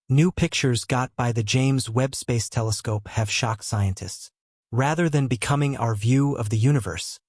New pictures got by the James Webb Space Telescope have shocked scientists. Rather than becoming our view of the universe,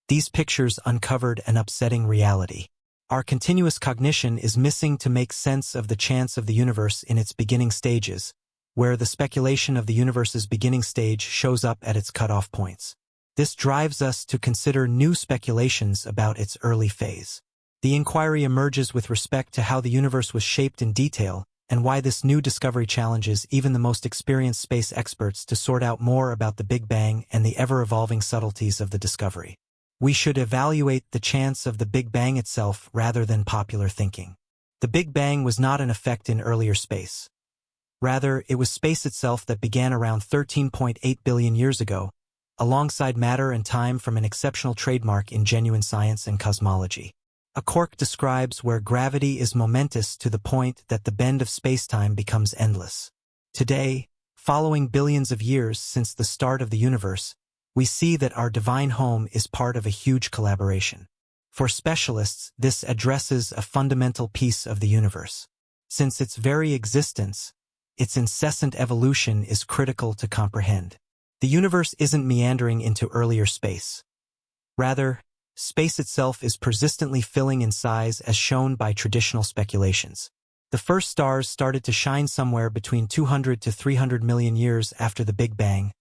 these pictures uncovered an upsetting reality. Our continuous cognition is missing to make sense of the chance of the universe in its beginning stages, where the speculation of the universe's beginning stage shows up at its cutoff points. This drives us to consider new speculations about its early phase. The inquiry emerges with respect to how the universe was shaped in detail, and why this new discovery challenges even the most experienced space experts to sort out more about the Big Bang and the ever-evolving subtleties of the discovery. We should evaluate the chance of the Big Bang itself rather than popular thinking. The Big Bang was not an effect in earlier space. Rather, it was space itself that began around 13.8 billion years ago, alongside matter and time from an exceptional trademark in genuine science and cosmology. A quark describes where gravity is momentous to the point that the bend of spacetime becomes endless. Today, following billions of years since the start of the universe, we see that our divine home is part of a huge collaboration. For specialists, this addresses a fundamental piece of the universe. Since its very existence, its incessant evolution is critical to comprehend. The universe isn't meandering into earlier space. Rather, space itself is persistently filling in size as shown by traditional speculations. The first stars started to shine somewhere between 200 to 300 million years after the Big Bang,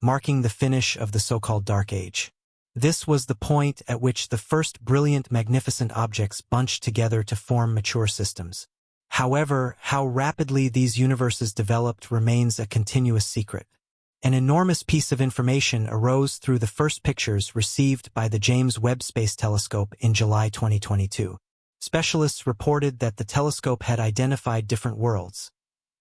marking the finish of the so-called Dark Age. This was the point at which the first brilliant, magnificent objects bunched together to form mature systems. However, how rapidly these universes developed remains a continuous secret. An enormous piece of information arose through the first pictures received by the James Webb Space Telescope in July 2022. Specialists reported that the telescope had identified different worlds,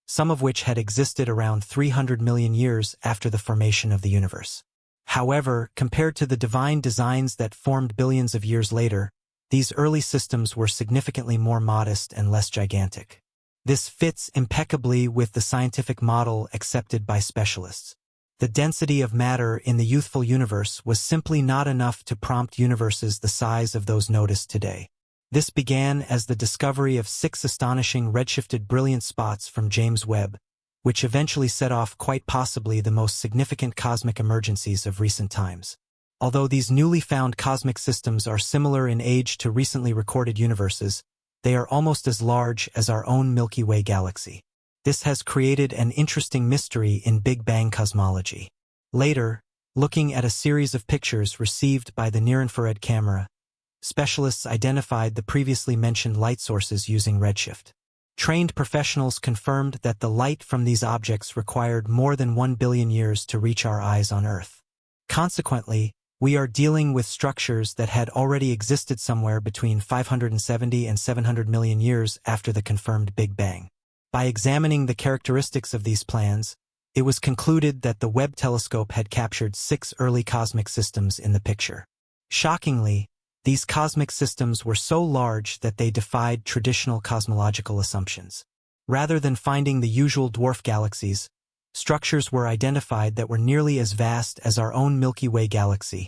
some of which had existed around 300 million years after the formation of the universe. However, compared to the divine designs that formed billions of years later, these early systems were significantly more modest and less gigantic. This fits impeccably with the scientific model accepted by specialists. The density of matter in the youthful universe was simply not enough to prompt universes the size of those noticed today. This began as the discovery of 6 astonishing redshifted brilliant spots from James Webb, which eventually set off quite possibly the most significant cosmic emergencies of recent times. Although these newly found cosmic systems are similar in age to recently recorded universes, they are almost as large as our own Milky Way galaxy. This has created an interesting mystery in Big Bang cosmology. Later, looking at a series of pictures received by the near-infrared camera, specialists identified the previously mentioned light sources using redshift. Trained professionals confirmed that the light from these objects required more than 1 billion years to reach our eyes on Earth. Consequently, we are dealing with structures that had already existed somewhere between 570 and 700 million years after the confirmed Big Bang. By examining the characteristics of these plans, it was concluded that the Webb telescope had captured 6 early cosmic systems in the picture. Shockingly, these cosmic systems were so large that they defied traditional cosmological assumptions. Rather than finding the usual dwarf galaxies, structures were identified that were nearly as vast as our own Milky Way galaxy,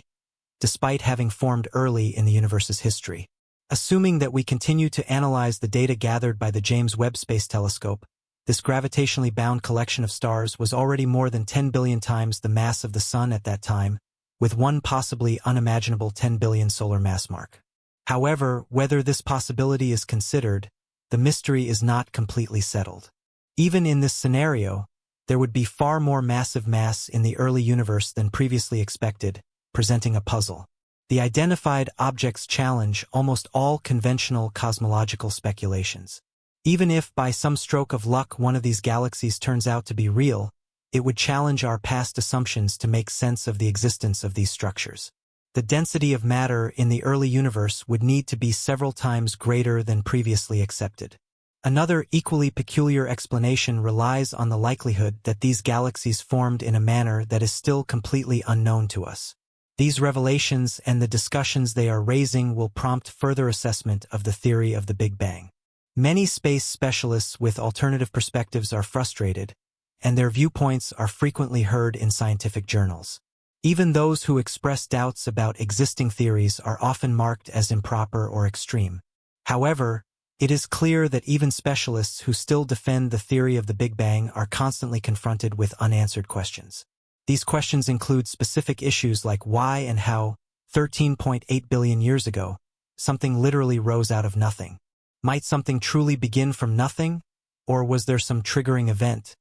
despite having formed early in the universe's history. Assuming that we continue to analyze the data gathered by the James Webb Space Telescope, this gravitationally bound collection of stars was already more than 10 billion times the mass of the Sun at that time, with one possibly unimaginable 10 billion solar mass mark. However, whether this possibility is considered, the mystery is not completely settled. Even in this scenario, there would be far more massive mass in the early universe than previously expected, presenting a puzzle. The identified objects challenge almost all conventional cosmological speculations. Even if by some stroke of luck one of these galaxies turns out to be real, it would challenge our past assumptions to make sense of the existence of these structures. The density of matter in the early universe would need to be several times greater than previously accepted. Another equally peculiar explanation relies on the likelihood that these galaxies formed in a manner that is still completely unknown to us. These revelations and the discussions they are raising will prompt further assessment of the theory of the Big Bang. Many space specialists with alternative perspectives are frustrated, and their viewpoints are frequently heard in scientific journals. Even those who express doubts about existing theories are often marked as improper or extreme. However, It is clear that even specialists who still defend the theory of the Big Bang are constantly confronted with unanswered questions. These questions include specific issues like why and how, 13.8 billion years ago, something literally rose out of nothing. Might something truly begin from nothing? Or was there some triggering event?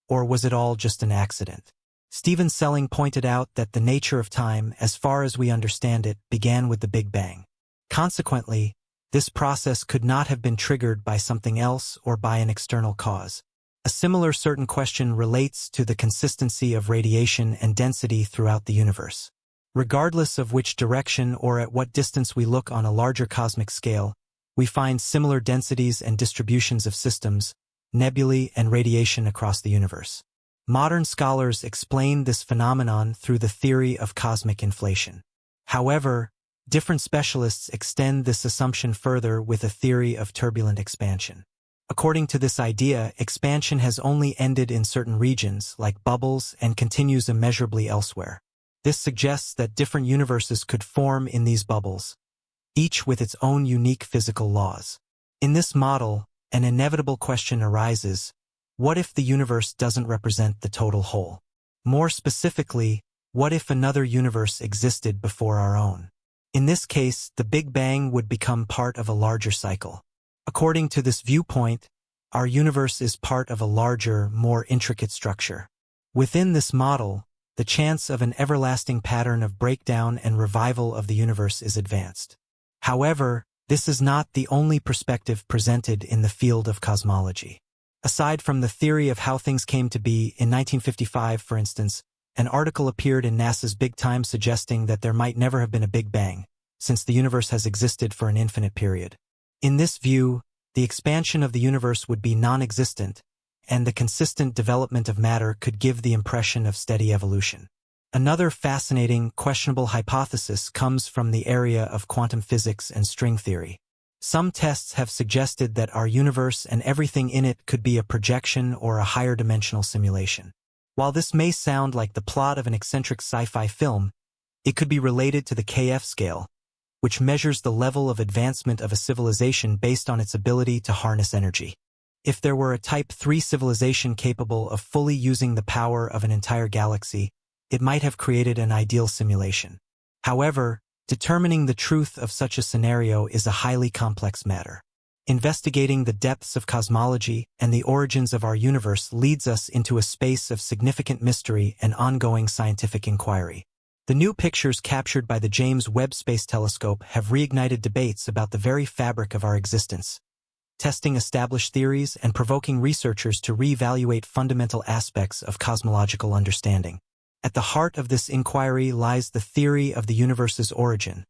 Or was it all just an accident? Stephen Selling pointed out that the nature of time, as far as we understand it, began with the Big Bang. Consequently, this process could not have been triggered by something else or by an external cause. A similar certain question relates to the consistency of radiation and density throughout the universe. Regardless of which direction or at what distance we look on a larger cosmic scale, we find similar densities and distributions of systems, nebulae, and radiation across the universe. Modern scholars explain this phenomenon through the theory of cosmic inflation. However, different specialists extend this assumption further with a theory of turbulent expansion. According to this idea, expansion has only ended in certain regions, like bubbles, and continues immeasurably elsewhere. This suggests that different universes could form in these bubbles, each with its own unique physical laws. In this model, an inevitable question arises: what if the universe doesn't represent the total whole? More specifically, what if another universe existed before our own? In this case, the Big Bang would become part of a larger cycle. According to this viewpoint, our universe is part of a larger, more intricate structure. Within this model, the chance of an everlasting pattern of breakdown and revival of the universe is advanced. However, this is not the only perspective presented in the field of cosmology. Aside from the theory of how things came to be, in 1955, for instance, an article appeared in NASA's Big Time suggesting that there might never have been a Big Bang, since the universe has existed for an infinite period. In this view, the expansion of the universe would be non-existent, and the consistent development of matter could give the impression of steady evolution. Another fascinating, questionable hypothesis comes from the area of quantum physics and string theory. Some tests have suggested that our universe and everything in it could be a projection or a higher dimensional simulation. While this may sound like the plot of an eccentric sci-fi film, it could be related to the KF scale, which measures the level of advancement of a civilization based on its ability to harness energy. If there were a Type 3 civilization capable of fully using the power of an entire galaxy, it might have created an ideal simulation. However, determining the truth of such a scenario is a highly complex matter. Investigating the depths of cosmology and the origins of our universe leads us into a space of significant mystery and ongoing scientific inquiry. The new pictures captured by the James Webb Space Telescope have reignited debates about the very fabric of our existence, testing established theories and provoking researchers to reevaluate fundamental aspects of cosmological understanding. At the heart of this inquiry lies the theory of the universe's origin,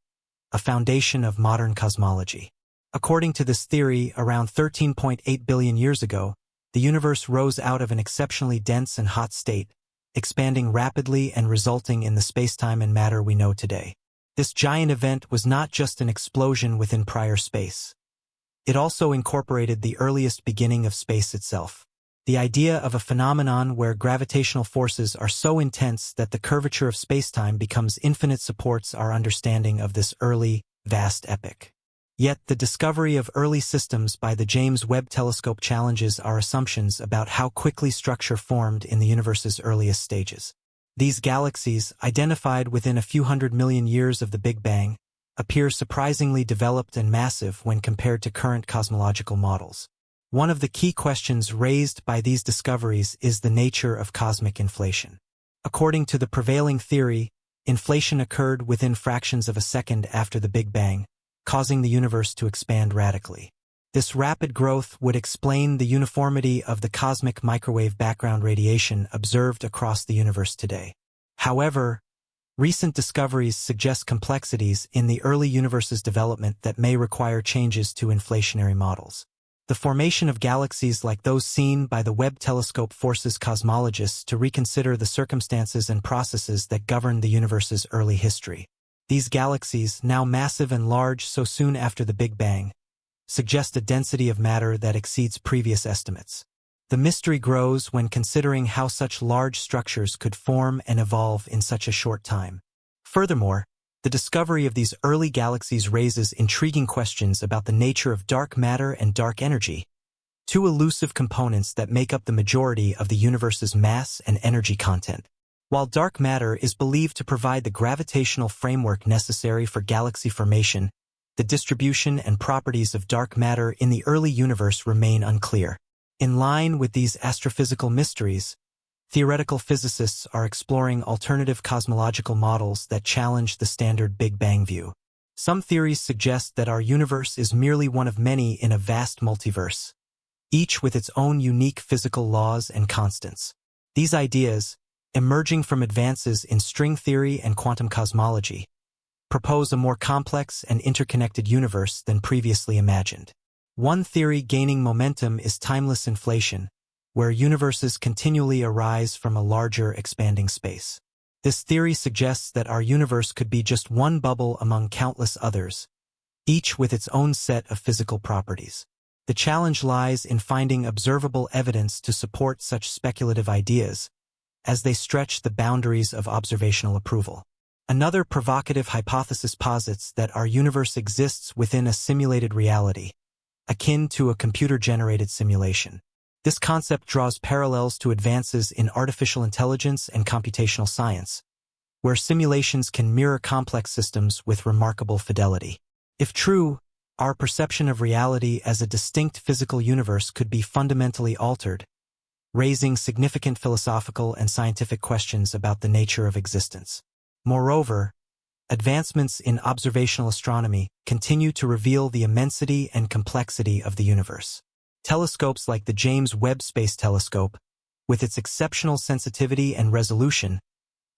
a foundation of modern cosmology. According to this theory, around 13.8 billion years ago, the universe rose out of an exceptionally dense and hot state, expanding rapidly and resulting in the spacetime and matter we know today. This giant event was not just an explosion within prior space. It also incorporated the earliest beginning of space itself. The idea of a phenomenon where gravitational forces are so intense that the curvature of spacetime becomes infinite supports our understanding of this early, vast epoch. Yet the discovery of early systems by the James Webb Telescope challenges our assumptions about how quickly structure formed in the universe's earliest stages. These galaxies, identified within a few hundred million years of the Big Bang, appear surprisingly developed and massive when compared to current cosmological models. One of the key questions raised by these discoveries is the nature of cosmic inflation. According to the prevailing theory, inflation occurred within fractions of a second after the Big Bang, causing the universe to expand radically. This rapid growth would explain the uniformity of the cosmic microwave background radiation observed across the universe today. However, recent discoveries suggest complexities in the early universe's development that may require changes to inflationary models. The formation of galaxies like those seen by the Webb telescope forces cosmologists to reconsider the circumstances and processes that govern the universe's early history. These galaxies, now massive and large so soon after the Big Bang, suggest a density of matter that exceeds previous estimates. The mystery grows when considering how such large structures could form and evolve in such a short time. Furthermore, The discovery of these early galaxies raises intriguing questions about the nature of dark matter and dark energy, two elusive components that make up the majority of the universe's mass and energy content. While dark matter is believed to provide the gravitational framework necessary for galaxy formation, the distribution and properties of dark matter in the early universe remain unclear. In line with these astrophysical mysteries, theoretical physicists are exploring alternative cosmological models that challenge the standard Big Bang view. Some theories suggest that our universe is merely one of many in a vast multiverse, each with its own unique physical laws and constants. These ideas, emerging from advances in string theory and quantum cosmology, propose a more complex and interconnected universe than previously imagined. One theory gaining momentum is timeless inflation, where universes continually arise from a larger, expanding space. This theory suggests that our universe could be just one bubble among countless others, each with its own set of physical properties. The challenge lies in finding observable evidence to support such speculative ideas, as they stretch the boundaries of observational approval. Another provocative hypothesis posits that our universe exists within a simulated reality, akin to a computer-generated simulation. This concept draws parallels to advances in artificial intelligence and computational science, where simulations can mirror complex systems with remarkable fidelity. If true, our perception of reality as a distinct physical universe could be fundamentally altered, raising significant philosophical and scientific questions about the nature of existence. Moreover, advancements in observational astronomy continue to reveal the immensity and complexity of the universe. Telescopes like the James Webb Space Telescope, with its exceptional sensitivity and resolution,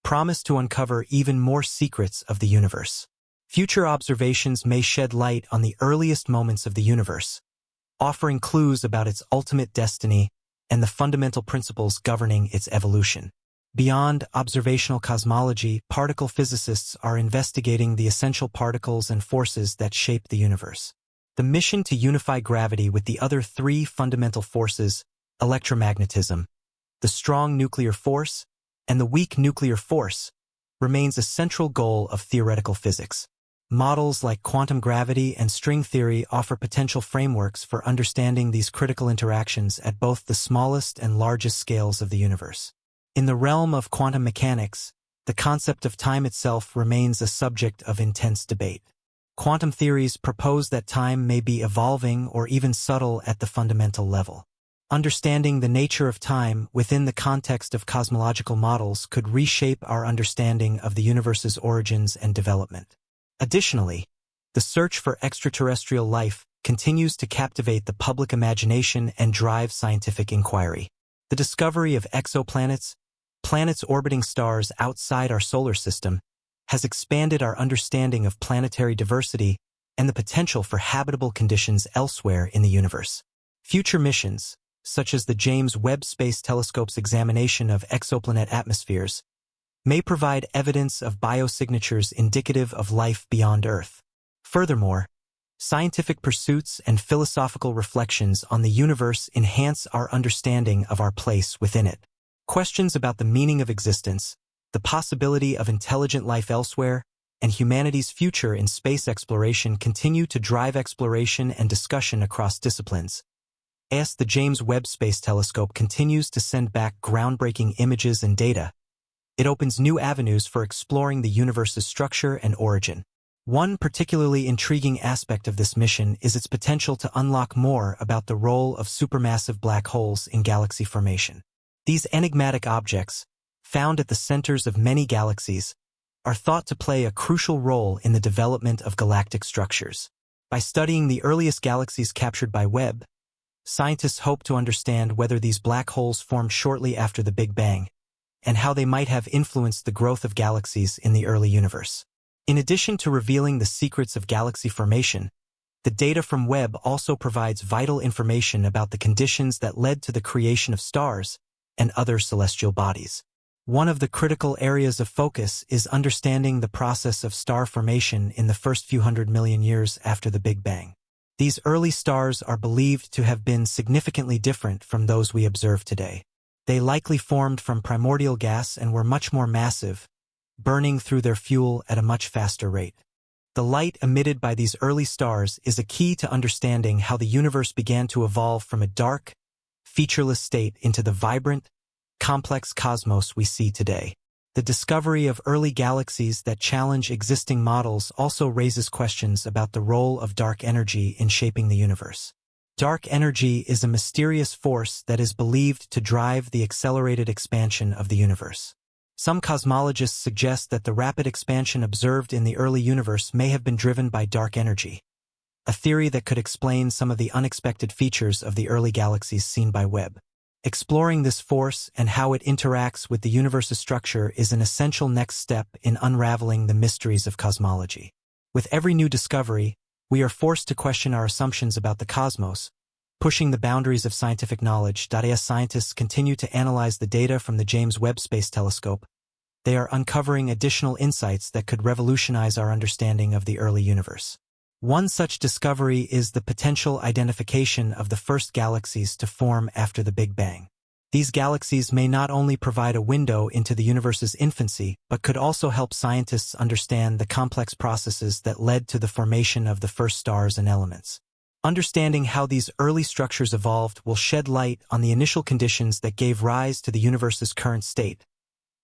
promise to uncover even more secrets of the universe. Future observations may shed light on the earliest moments of the universe, offering clues about its ultimate destiny and the fundamental principles governing its evolution. Beyond observational cosmology, particle physicists are investigating the essential particles and forces that shape the universe. The mission to unify gravity with the other three fundamental forces, electromagnetism, the strong nuclear force, and the weak nuclear force, remains a central goal of theoretical physics. Models like quantum gravity and string theory offer potential frameworks for understanding these critical interactions at both the smallest and largest scales of the universe. In the realm of quantum mechanics, the concept of time itself remains a subject of intense debate. Quantum theories propose that time may be evolving or even subtle at the fundamental level. Understanding the nature of time within the context of cosmological models could reshape our understanding of the universe's origins and development. Additionally, the search for extraterrestrial life continues to captivate the public imagination and drive scientific inquiry. The discovery of exoplanets, planets orbiting stars outside our solar system, has expanded our understanding of planetary diversity and the potential for habitable conditions elsewhere in the universe. Future missions, such as the James Webb Space Telescope's examination of exoplanet atmospheres, may provide evidence of biosignatures indicative of life beyond Earth. Furthermore, scientific pursuits and philosophical reflections on the universe enhance our understanding of our place within it. Questions about the meaning of existence, the possibility of intelligent life elsewhere, and humanity's future in space exploration continue to drive exploration and discussion across disciplines. As the James Webb Space Telescope continues to send back groundbreaking images and data, it opens new avenues for exploring the universe's structure and origin. One particularly intriguing aspect of this mission is its potential to unlock more about the role of supermassive black holes in galaxy formation. These enigmatic objects, found at the centers of many galaxies, are thought to play a crucial role in the development of galactic structures. By studying the earliest galaxies captured by Webb, scientists hope to understand whether these black holes formed shortly after the Big Bang, and how they might have influenced the growth of galaxies in the early universe. In addition to revealing the secrets of galaxy formation, the data from Webb also provides vital information about the conditions that led to the creation of stars and other celestial bodies. One of the critical areas of focus is understanding the process of star formation in the first few 100 million years after the Big Bang. These early stars are believed to have been significantly different from those we observe today. They likely formed from primordial gas and were much more massive, burning through their fuel at a much faster rate. The light emitted by these early stars is a key to understanding how the universe began to evolve from a dark, featureless state into the vibrant, complex cosmos we see today. The discovery of early galaxies that challenge existing models also raises questions about the role of dark energy in shaping the universe. Dark energy is a mysterious force that is believed to drive the accelerated expansion of the universe. Some cosmologists suggest that the rapid expansion observed in the early universe may have been driven by dark energy, a theory that could explain some of the unexpected features of the early galaxies seen by Webb. Exploring this force and how it interacts with the universe's structure is an essential next step in unraveling the mysteries of cosmology. With every new discovery, we are forced to question our assumptions about the cosmos, pushing the boundaries of scientific knowledge. As scientists continue to analyze the data from the James Webb Space Telescope, they are uncovering additional insights that could revolutionize our understanding of the early universe. One such discovery is the potential identification of the first galaxies to form after the Big Bang. These galaxies may not only provide a window into the universe's infancy, but could also help scientists understand the complex processes that led to the formation of the first stars and elements. Understanding how these early structures evolved will shed light on the initial conditions that gave rise to the universe's current state,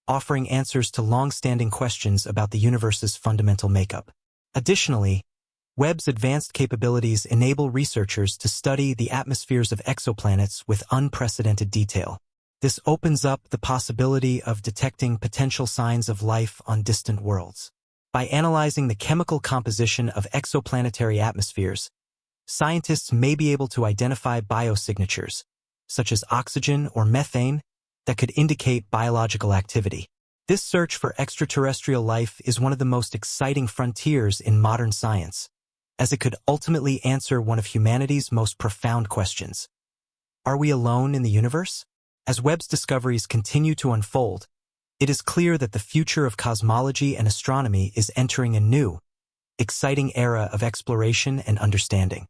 offering answers to long-standing questions about the universe's fundamental makeup. Additionally, Webb's advanced capabilities enable researchers to study the atmospheres of exoplanets with unprecedented detail. This opens up the possibility of detecting potential signs of life on distant worlds. By analyzing the chemical composition of exoplanetary atmospheres, scientists may be able to identify biosignatures, such as oxygen or methane, that could indicate biological activity. This search for extraterrestrial life is one of the most exciting frontiers in modern science, as it could ultimately answer one of humanity's most profound questions. Are we alone in the universe? As Webb's discoveries continue to unfold, it is clear that the future of cosmology and astronomy is entering a new, exciting era of exploration and understanding.